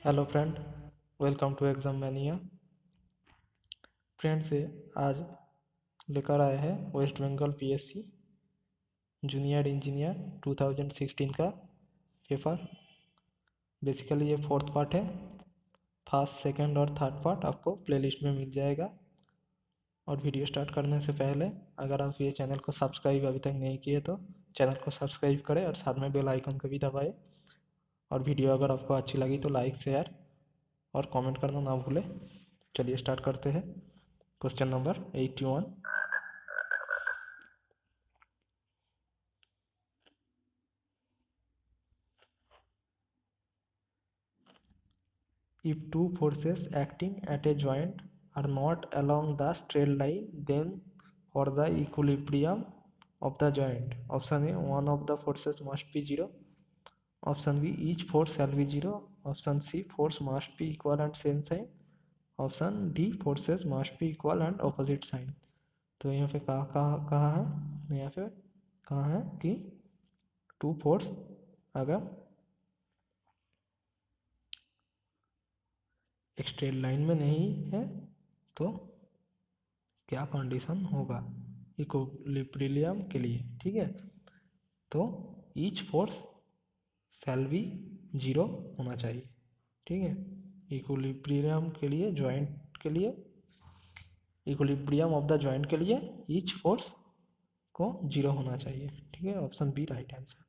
Hello friend, welcome to exam mania. Friend से आज लेकर आए हैं West Bengal PSC junior engineer 2016 का पेपर। बेसिकली ये फोर्थ पार्ट है। फर्स्ट, सेकंड और थर्ड पार्ट आपको प्लेलिस्ट में मिल जाएगा। और वीडियो स्टार्ट करने से पहले अगर आप ये चैनल को सब्सक्राइब अभी तक नहीं किए तो चैनल को सब्सक्राइब करें और साथ में बेल आइकन को भी दबाएं। और वीडियो अगर आपको अच्छी लगी तो लाइक, शेयर और कमेंट करना ना भूलें। चलिए स्टार्ट करते हैं। Question number 81। If two forces acting at a joint are not along the straight line, then for the equilibrium of the joint, option A, one of the forces must be zero. Option B, each force shall be zero. Option C, force must be equal and same sign. Option D, forces must be equal and opposite sign. तो यहाँ पे कहा है, यहाँ पे कहा है कि टू फोर्स अगर एक स्ट्रेट लाइन में नहीं है तो क्या कंडीशन होगा इक्विलिब्रियम के लिए। ठीक है, तो each force shall be zero होना चाहिए। ठीक है, इक्विलिब्रियम के लिए, जॉइंट के लिए, इक्विलिब्रियम ऑफ द जॉइंट के लिए ईच फोर्स को जीरो होना चाहिए। ठीक है, ऑप्शन बी राइट आंसर।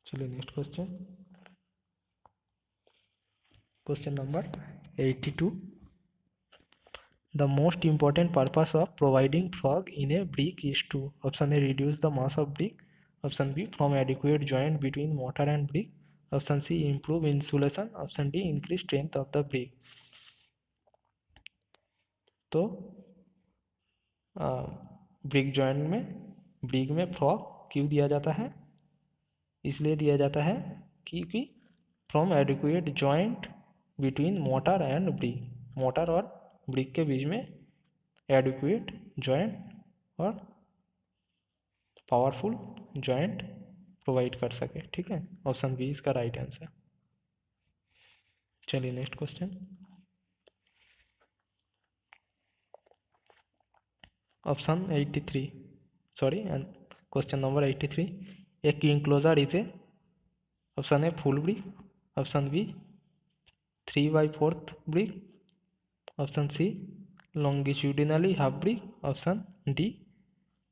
चलिए next question. Question number 82। The most important purpose of providing fog in a brick is to, option A, reduce the mass of brick. Option B, form adequate joint between mortar and brick. Option C, improve insulation. Option D, increase strength of the brick. तो brick में frog क्यों दिया जाता है? इसलिए दिया जाता है क्योंकि from adequate joint between mortar and brick, mortar और ब्रिक के बीच में एडिक्वेट जॉइंट और पावरफुल जॉइंट प्रोवाइड कर सके। ठीक है, ऑप्शन बी इसका राइट आंसर। चलिए next question. Option 83, sorry, question number 83। A key enclosure is a, option A full brick, option B 3/4 brick, option C longitudinally half brick, option D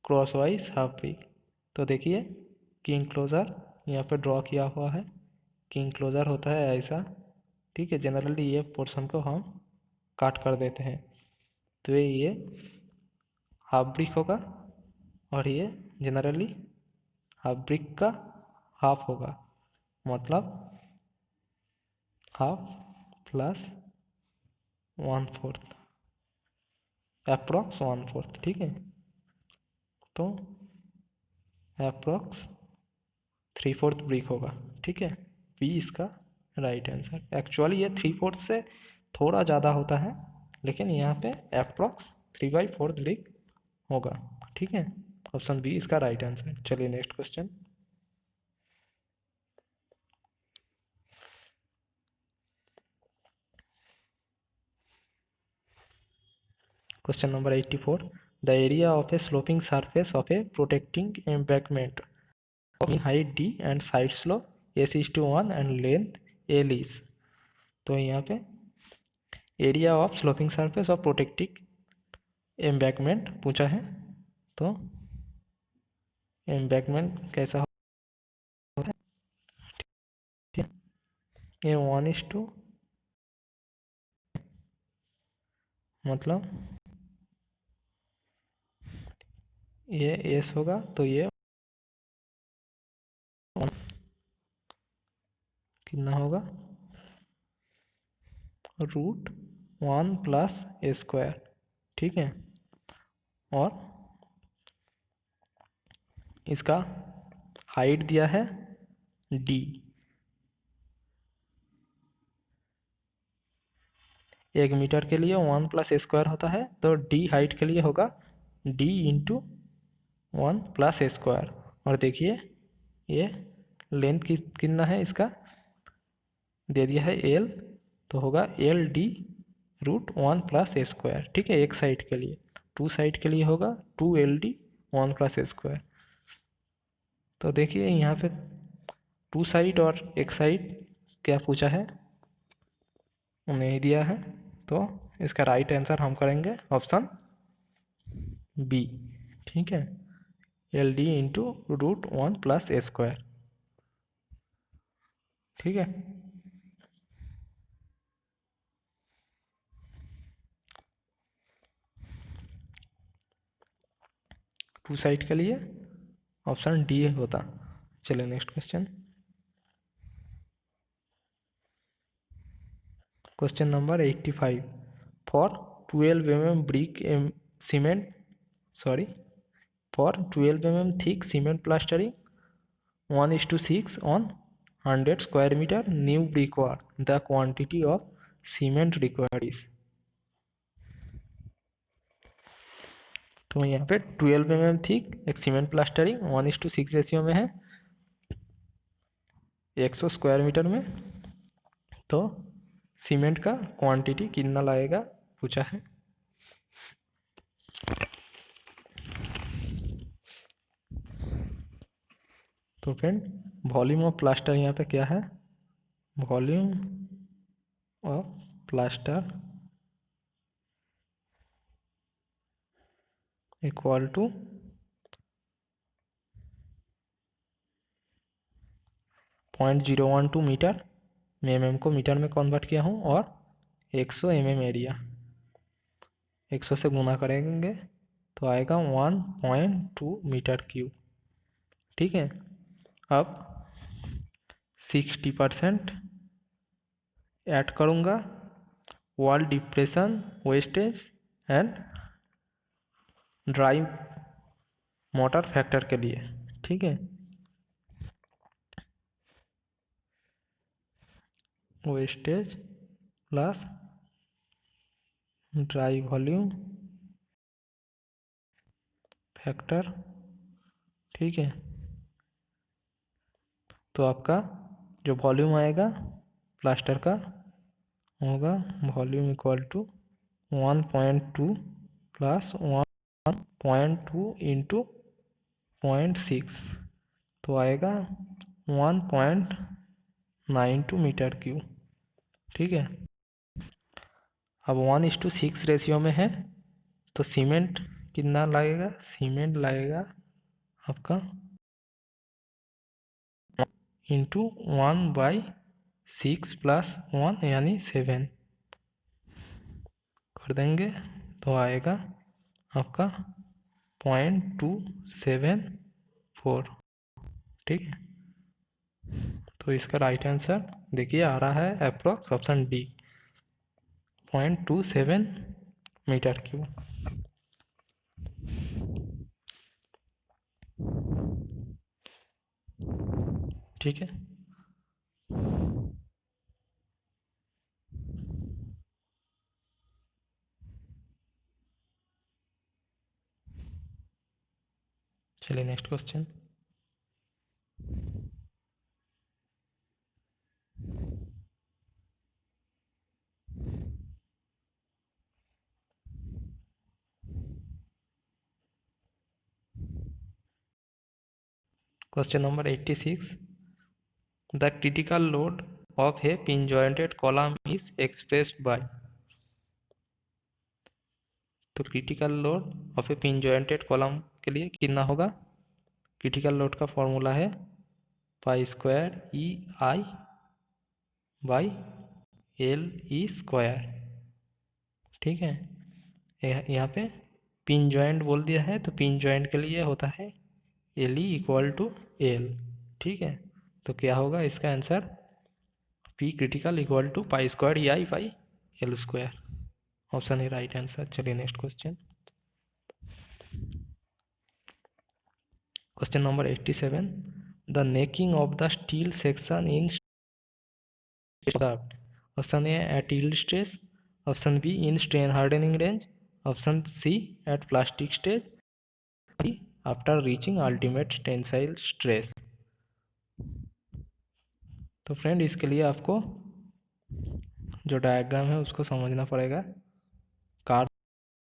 crosswise half brick. तो देखिए कि enclosure यहाँ पे draw किया हुआ है कि इंक्लोजर होता है ऐसा। ठीक है, जनरली ये पोर्शन को हम काट कर देते हैं, तो ये हाफ ब्रिक होगा और ये जनरली हाफ ब्रिक का हाफ होगा, मतलब हाफ प्लस 1/4, अप्रॉक्स 1/4। ठीक है, तो अप्रॉक्स 3/4 ब्रिक होगा। ठीक है, बी इसका राइट आंसर। एक्चुअली ये 3/4 से थोड़ा ज़्यादा होता है, लेकिन यहाँ पे अप्रॉक्स 3/4 ब्रिक होगा। ठीक है, ऑप्शन बी इसका राइट आंसर। चलिए next question. Question number 84। The area of A sloping surface of A protecting embankment in height d and side slope s/1 and length l is। तो यहाँ पे area of sloping surface of protecting embankment पूछा है। तो embankment कैसा होता है? ये 1:, मतलब ये एस होगा तो ये कितना होगा, √1+a²। ठीक है, और इसका हाइट दिया है d, 1 मीटर के लिए 1+a² होता है, तो d हाइट के लिए होगा d × 1+a²। और देखिए ये लेंथ कितना है इसका, दे दिया है एल, तो होगा L D root 1 plus A square. ठीक है, एक साइड के लिए, 2 साइड के लिए होगा 2 LD 1 प्लस ए स्क्वायर। तो देखिए यहाँ पे 2 साइड और एक साइड क्या पूछा है, नहीं दिया है, तो इसका राइट आंसर हम करेंगे ऑप्शन बी। ठीक है, L D into root 1 plus A square. ठीक है, टू साइड के लिए ऑप्शन डी होता। चलिए next question, question number 85। For 12 mm brick cement, sorry, for 12 mm thick cement plastering 1:6 on 100 square meter new brickwork, the quantity of cement required is। तो यहाँ पे 12 mm thick एक cement plastering 1:6 ratio में है 100 square metre में, तो cement का quantity कितना लगेगा पूछा है। तो फ्रेंड वॉल्यूम ऑफ प्लास्टर यहाँ पे क्या है, volume of plaster equal to 0.012 metre, मैं mm को मीटर में कन्वर्ट किया हूँ, और 100 mm एरिया, 100 से गुना करेंगे तो आएगा 1.2 मीटर क्यूब। ठीक है, अब 60% ऐड करूँगा wall depression wastage and dry motor factor के लिए। ठीक है, wastage plus dry volume factor. ठीक है, तो आपका जो वॉल्यूम आएगा प्लास्टर का होगा volume equal to 1.2 plus 1.2 into 0.6, तो आएगा 1.92 मीटर क्यूब। ठीक है, अब 1:6 रेशियो में है, तो सीमेंट कितना लगेगा, सीमेंट लगेगा आपका इंटू 1/6 प्लस 1 यानी 7 कर देंगे, तो आएगा आपका 0.274। ठीक है, तो इसका राइट आंसर देखिए आ रहा है approx option D 0.27 metre cube. ठीक है, चलिए next question, question number 86। The critical load of a pin jointed column is expressed by. तो critical load of a pin jointed column के लिए कितना होगा, क्रिटिकल लोड का फॉर्मूला है π² EI बाई LE स्क्वायर। ठीक है, यहाँ पे पिन जॉइंट बोल दिया है, तो पिन जॉइंट के लिए होता है LE इक्वल टू L। ठीक है, तो क्या होगा इसका answer, P critical equal to π² EI by L square, option है राइट आंसर। चलिए next question, question number 87। The necking of the steel section in option A at yield stress, option B in strain hardening range, option C at plastic stage, after reaching ultimate tensile stress. तो friend इसके लिए आपको जो diagram है उसको समझना पड़ेगा। Car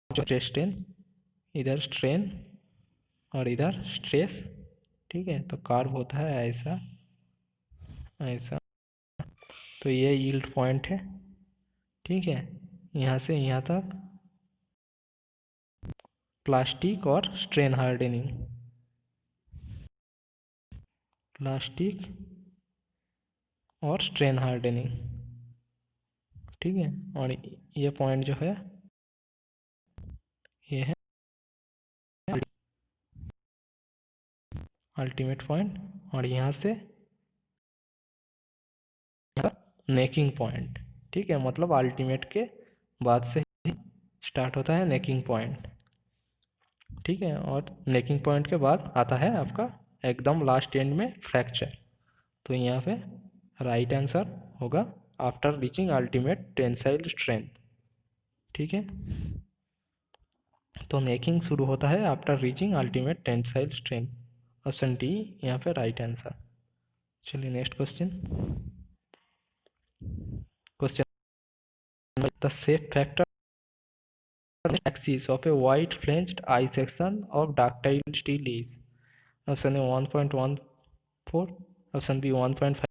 strain, इधर स्ट्रेन और इधर स्ट्रेस, ठीक है। तो कर्व होता है ऐसा ऐसा। तो ये यील्ड पॉइंट है, ठीक है। यहाँ से यहाँ तक प्लास्टिक और स्ट्रेन हार्डनिंग, प्लास्टिक और स्ट्रेन हार्डनिंग, ठीक है। और ये पॉइंट जो है ये है अल्टीमेट पॉइंट, और यहाँ से नेकिंग पॉइंट, ठीक है। मतलब अल्टीमेट के बाद से स्टार्ट होता है नेकिंग पॉइंट, ठीक है। और नेकिंग पॉइंट के बाद आता है आपका एकदम लास्ट एंड में फ्रैक्चर। तो यहाँ पे राइट आंसर होगा after reaching ultimate tensile strength, ठीक है। तो नेकिंग शुरू होता है after reaching ultimate tensile strength. Option D यहाँ पे राइट आंसर। चलिए next question. Question the shape factor axis of a wide flanged eye section of ductile steel is? Option A 1.14, option B 1.5,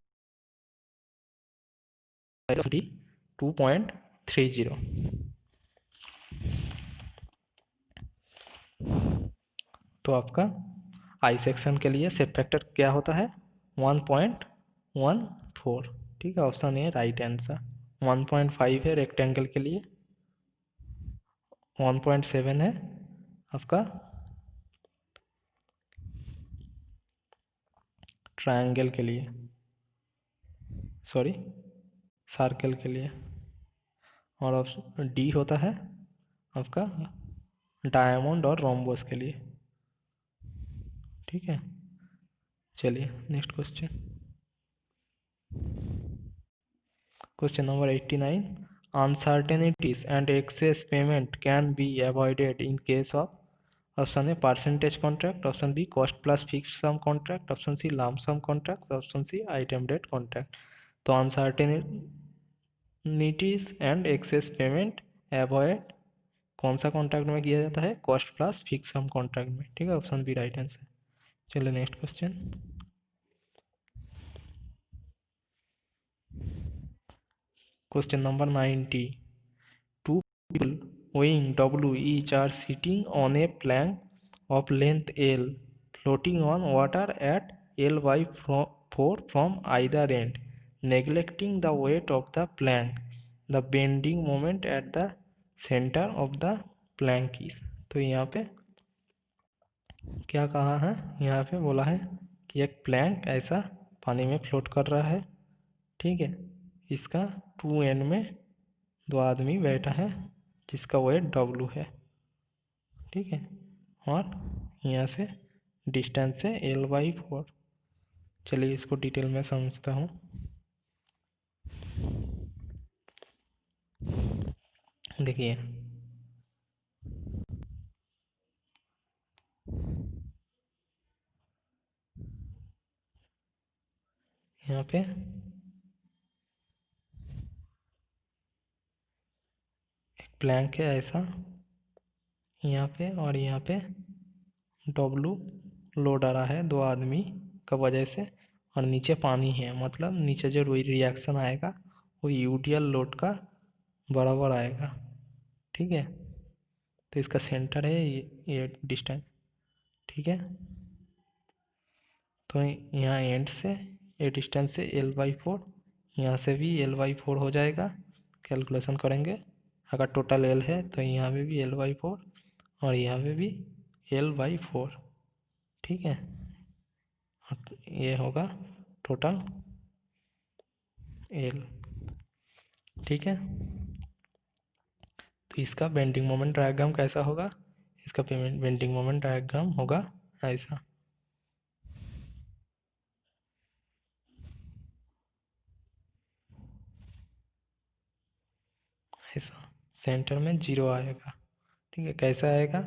option D 2.30। तो आपका I section के लिए shape factor क्या होता है? 1.14, ठीक है। Option A right answer. 1.5 है रेक्टेंगल के लिए, 1.7 है आपका ट्रायंगल के लिए, सॉरी सर्कल के लिए, और ऑप्शन डी होता है आपका डायमंड और रोम्बस के लिए, ठीक है। चलिए next question. Question number 89। Uncertainties and excess payment can be avoided in case of? Option A percentage contract, option B cost plus fix sum contract, option C lump sum contract, option C item date contract. तो uncertainties and excess payment avoid कौन सा contract में किया जाता है? Cost plus fix sum contract में, ठीक है। Option B right answer. चलिए next question. Question number 90। Two people weighing W each are sitting on a plank of length L, floating on water at L by 4 from either end, neglecting the weight of the plank. The bending moment at the center of the plank is? तो यहाँ पे क्या कहा है? यहाँ पे बोला है कि एक प्लैंक ऐसा पानी में फ्लोट कर रहा है, ठीक है। इसका 2 एंड में 2 आदमी बैठा है जिसका वेट W है, ठीक है। और यहाँ से डिस्टेंस है L/4। चलिए इसको डिटेल में समझता हूँ। देखिए यहाँ पे एक प्लैंक है ऐसा यहाँ पे, और यहाँ पे W लोड आ रहा है 2 आदमी का वजह से, और नीचे पानी है। मतलब नीचे जो रिएक्शन आएगा वो यूडियल लोड का बराबर आएगा, ठीक है। तो इसका सेंटर है ये डिस्टेंस, ठीक है। तो यहाँ एंड से ये डिस्टेंस है L/4, यहाँ से भी L/4 हो जाएगा। कैलकुलेशन करेंगे, अगर टोटल L है तो यहाँ पे भी L/4 और यहाँ पे भी L/4, ठीक है। ये होगा टोटल L, ठीक है। तो इसका बेंडिंग मोमेंट डायग्राम कैसा होगा? इसका बेंडिंग मोमेंट डायग्राम होगा ऐसा, ऐसा। सेंटर में 0 आएगा, ठीक है। कैसा आएगा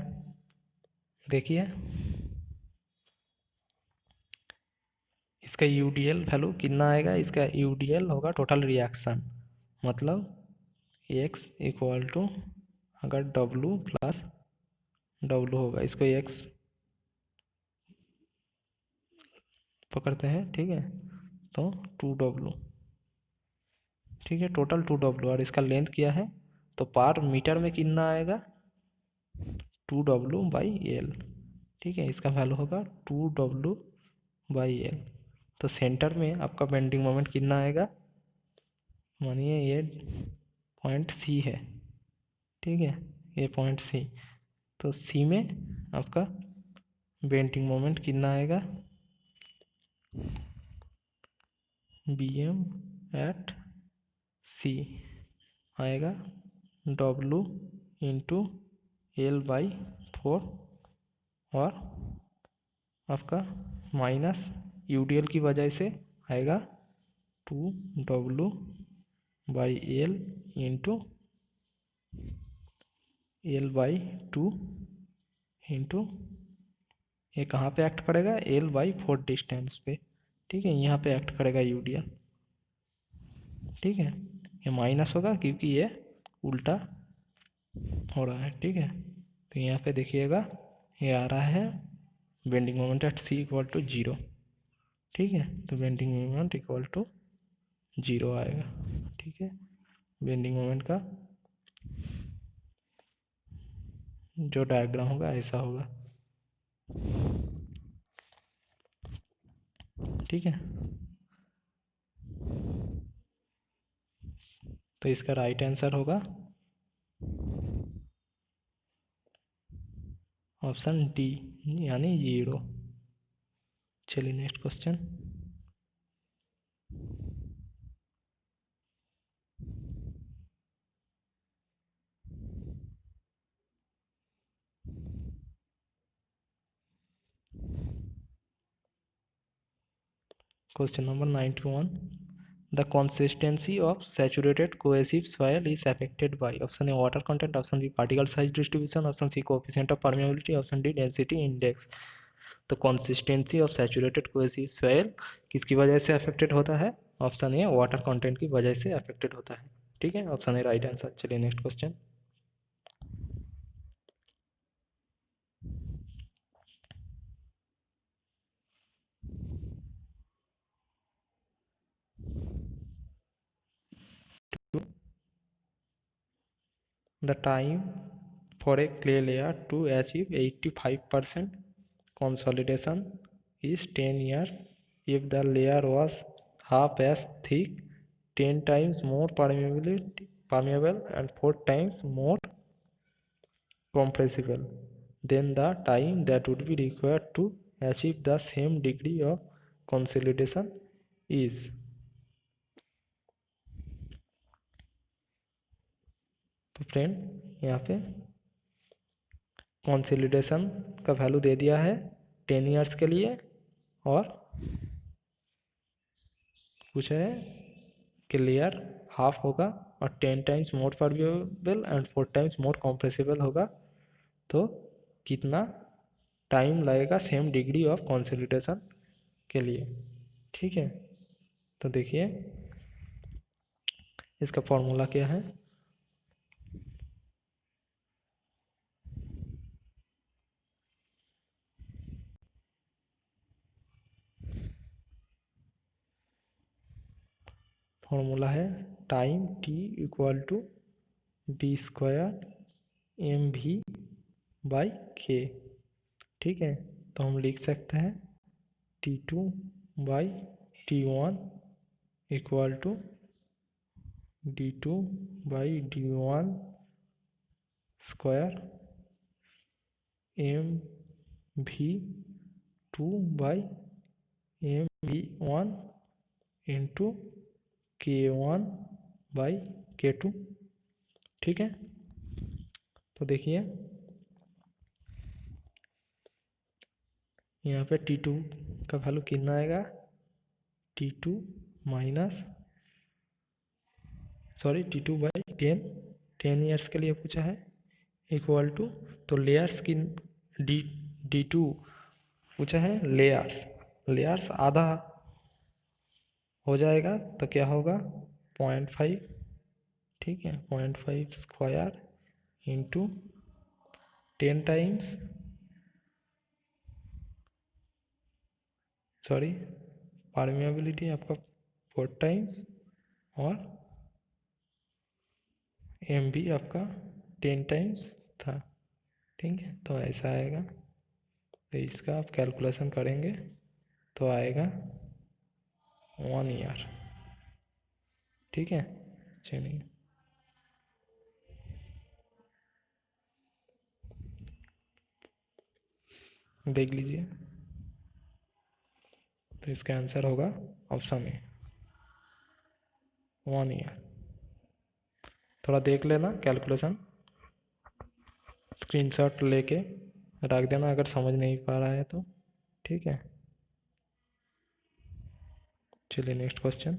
देखिए, इसका यूडीएल वैल्यू कितना आएगा? इसका यूडीएल होगा टोटल रिएक्शन, मतलब एक्स इक्वल टू, अगर डब्लू प्लस डब्लू होगा, इसको एक्स पकड़ते हैं, ठीक है, तो 2W, ठीक है, टोटल 2W, और इसका लेंथ क्या है, तो पर मीटर में कितना आएगा, 2W/L, ठीक है, इसका वैल्यू होगा 2W/L। तो सेंटर में आपका बेंडिंग मोमेंट कितना आएगा, मानिए ये पॉइंट सी है, ठीक है, ये पॉइंट सी, तो सी में आपका बेंडिंग मोमेंट कितना आएगा, BM एट सी आएगा W इंटू L/4, और आपका माइनस UDL की वजह से आएगा 2W/L इंटू L/2 इंटू, ये कहाँ पे एक्ट करेगा, L/4 डिस्टेंस पे, ठीक है, यहाँ पे एक्ट करेगा UDL, ठीक है, ये माइनस होगा क्योंकि ये उल्टा हो रहा है, ठीक है, तो यहाँ पे देखिएगा ये आ रहा है bending moment at C equal to 0, ठीक है, तो बेंडिंग मोमेंट इक्वल टू 0 आएगा, ठीक है, बेंडिंग मोमेंट का जो डायग्राम होगा ऐसा होगा, ठीक है, तो इसका राइट आंसर होगा ऑप्शन डी, यानी 0। चलिए next question. Question number 91. The consistency of saturated cohesive soil is affected by option A water content, option B particle size distribution, option C coefficient of permeability, option D density index। तो consistency of saturated cohesive soil किसकी वजह से affected होता है, option A water content की वजह से affected होता है, ठीक है, ऑप्शन ए राइट आंसर। चलिए next question. The time for a clay layer to achieve 85% consolidation is 10 years if the layer was half as thick, 10 times more permeable and 4 times more compressible. Then the time that would be required to achieve the same degree of consolidation is। तो friend यहाँ पे consolidation का value दे दिया है 10 years के लिए, और पूछा है कि लेयर हाफ होगा और 10 times more permeable and 4 times more compressible होगा, तो कितना टाइम लगेगा सेम डिग्री ऑफ कंसोलिडेशन के लिए, ठीक है। तो देखिए इसका फॉर्मूला क्या है, फॉर्मूला है time T equal to d²mv/k, ठीक है, तो हम लिख सकते हैं T2/T1 equal to d2/d1 square mv2/mv1 into k1/k2, ठीक है। तो देखिए यहाँ पे T2 का वैल्यू कितना आएगा, T2 T2/10, 10 ईयर्स के लिए पूछा है, इक्वल टू, तो लेयर्स की D2 पूछा है, लेयर्स आधा हो जाएगा तो क्या होगा 0.5, ठीक है, 0.5 square into 10 times, sorry permeability आपका 4 टाइम्स और एम भी आपका 10 टाइम्स था। ठीक है, तो ऐसा आएगा। तो इसका आप कैलकुलेशन करेंगे तो आएगा 1 ईयर। ठीक है, चलिए देख लीजिए। तो इसका आंसर होगा ऑप्शन ए, 1 ईयर। थोड़ा देख लेना कैलकुलेशन, स्क्रीनशॉट लेके रख देना अगर समझ नहीं पा रहा है तो। ठीक है, चलिए next question.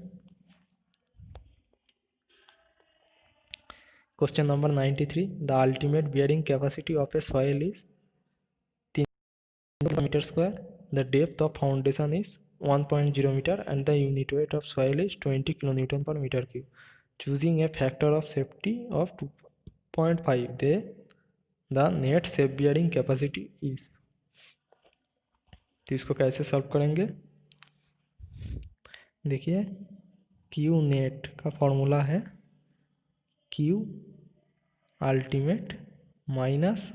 Question number 93, the ultimate bearing capacity of a soil is 3 metre square, the depth of foundation is 1.0 metre and the unit weight of soil is 20 kilo newton per metre cube. Choosing a factor of safety of 2.5 the the net safe bearing capacity is. तो इसको कैसे solve करेंगे? देखिए, Q net का formula है Q ultimate minus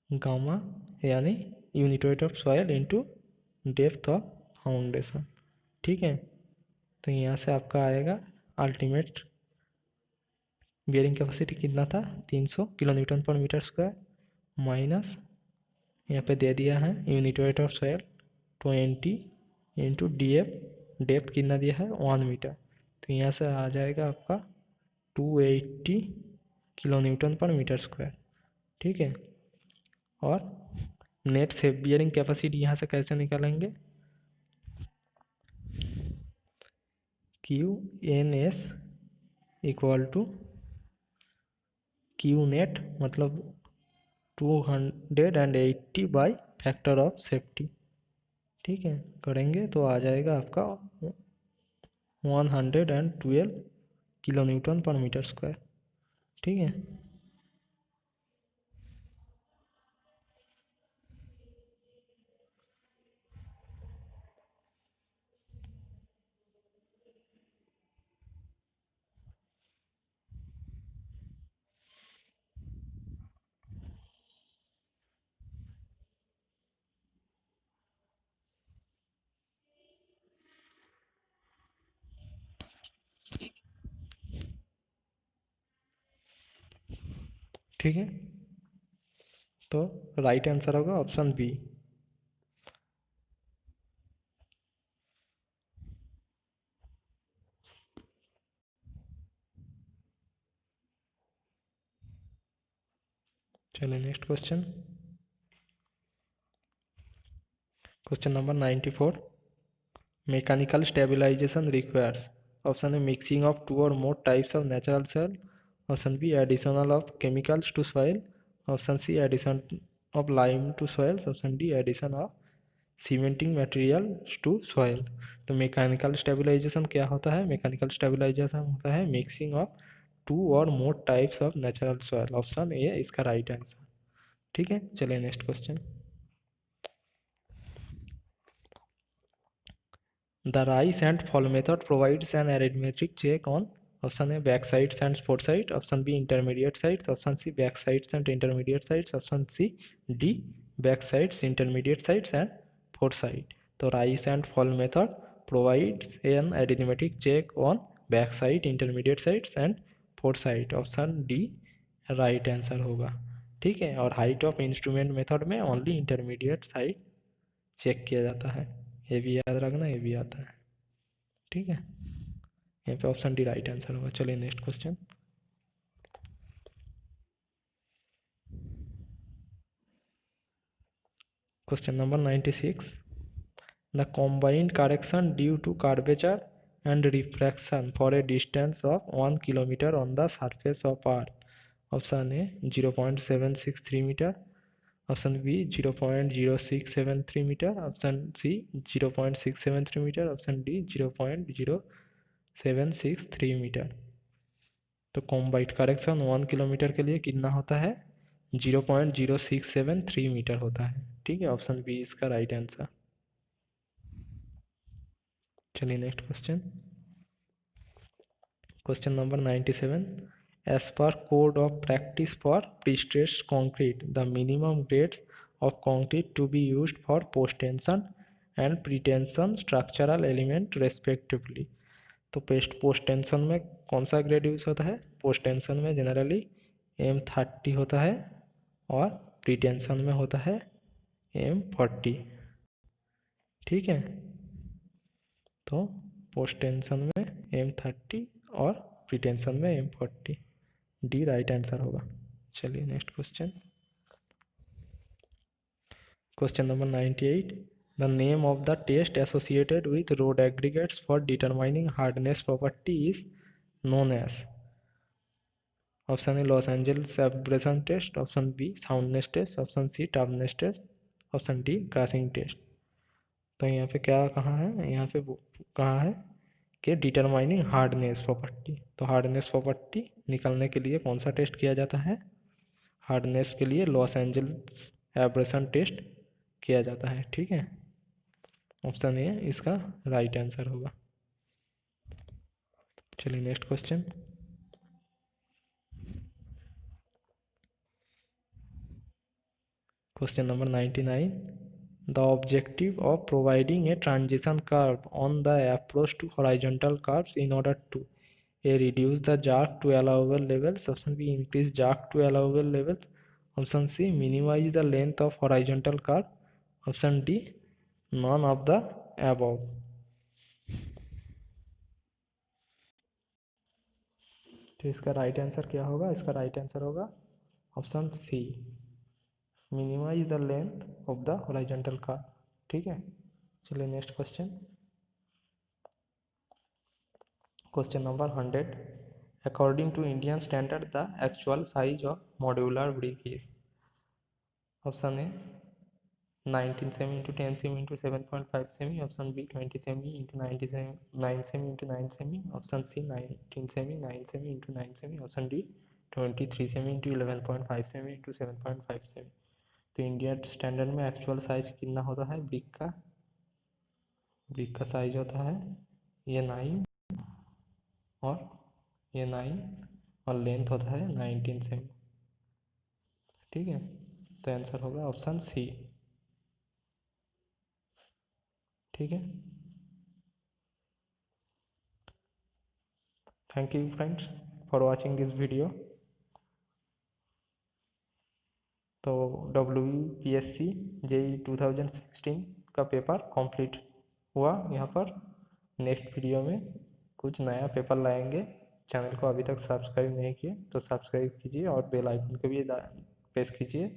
gamma यानी unit weight of soil into depth of foundation. ठीक है, तो यहाँ से आपका आएगा अल्टीमेट बियरिंग कैपेसिटी कितना था, 300 kilo newton per metre square, minus यहाँ पे दे दिया है unit weight of soil 20 into D F, depth कितना दिया है 1 मीटर। तो यहाँ से आ जाएगा आपका 280 kilo newton per metre square. ठीक है, और नेट सेफ बियरिंग कैपेसिटी यहाँ से कैसे निकालेंगे? Q N S equal to Q net मतलब 280 बाई फैक्टर ऑफ सेफ्टी। ठीक है, करेंगे तो आ जाएगा आपका 112 kilo newton per metre square. ठीक है, ठीक है, तो राइट आंसर होगा ऑप्शन बी। चलिए next question. Question number 94, mechanical stabilization requires. Option A mixing of 2 or more types of natural soil, option B additional of chemicals to soil, option C addition of lime to soils, option D addition of cementing material to soil. तो mechanical stabilization क्या होता है? Mechanical stabilization होता है mixing of 2 or more types of natural soil. Option A इसका right answer. ठीक है, चलिए next question. The rise and fall method provides an arithmetic check on option A backsides and port side, option B intermediate sides, option C backsides and intermediate sides, option C D backsides, intermediate sides and port side. तो rise and fall method provides an arithmetic check on backside, intermediate sides and port side. Option D right answer होगा। ठीक है, और height of instrument method में only intermediate side check किया जाता है। ये भी याद रखना, ये भी आता है। ठीक है, यहाँ पे ऑप्शन डी राइट आंसर होगा। चलिए next question. Question number 96, the combined correction due to curvature and refraction for a distance of 1 kilometer on the surface of earth. Option A 0.763 metre, option B 0.0673 metre, option C 0.673 metre, option D 0.0763 metre. तो combined correction 1 kilometre के लिए कितना होता है? 0.0673 metre होता है। ठीक है, ऑप्शन बी इसका राइट आंसर। चलिए next question, question number 97। As per code of practice for pre-stressed concrete, the minimum grades of concrete to be used for post-tension and pre-tension structural element respectively। तो post tension में कौन सा grade use होता है? Post tension में generally M30 होता है और प्री टेंशन में होता है M40। ठीक है, तो पोस्ट टेंशन में M30 और प्री टेंशन में M40। डी राइट आंसर होगा। चलिए next question, question number 98। The name of the test associated with road aggregates for determining hardness property is known as. Option A Los Angeles abrasion test, option B soundness test, option C turbness test, option D crushing test. तो यहाँ पे क्या कहाँ है? यहाँ पे कहाँ है कि डिटरमाइनिंग हार्डनेस प्रॉपर्टी। तो हार्डनेस प्रॉपर्टी निकालने के लिए कौन सा टेस्ट किया जाता है? हार्डनेस के लिए लॉस एंजल्स एब्रेशन टेस्ट किया जाता है। ठीक है, ऑप्शन ए इसका राइट आंसर होगा। चलिए next question, question number 99। The objective of providing a transition curve on the approach to horizontal curves in order to A. Reduce the jerk to allowable levels, option B. Increase jerk to allowable levels, option C. Minimize the length of horizontal curve, option D. None of the above। तो इसका right answer क्या होगा? इसका right answer होगा option C, minimize the length of the horizontal curve. ठीक है, चलिए next question, question number 100। According to Indian standard the actual size of modular brick is. Option A 19 सेमी इंटू 10 सेमी into 7.5 सेमी, ऑप्शन बी 20 सेमी into 90 सेमी 9 सेमी into 9 सेमी, ऑप्शन सी 19 सेमी 9 सेमी इंटू 9 सेमी, option D 23 semi into 11.5 semi into 7.5 semi. तो इंडियन स्टैंडर्ड में एक्चुअल साइज कितना होता है ब्रिक का? ब्रिक का साइज होता है ये 9 और ये 9 और लेंथ होता है 19 सेमी। ठीक है, तो आंसर होगा ऑप्शन सी। ठीक है, thank you friends for watching this video. तो WPSC JEE 2016 का पेपर कंप्लीट हुआ। यहाँ पर नेक्स्ट वीडियो में कुछ नया पेपर लाएंगे। चैनल को अभी तक सब्सक्राइब नहीं किए तो सब्सक्राइब कीजिए और बेल आइकन को भी प्रेस कीजिए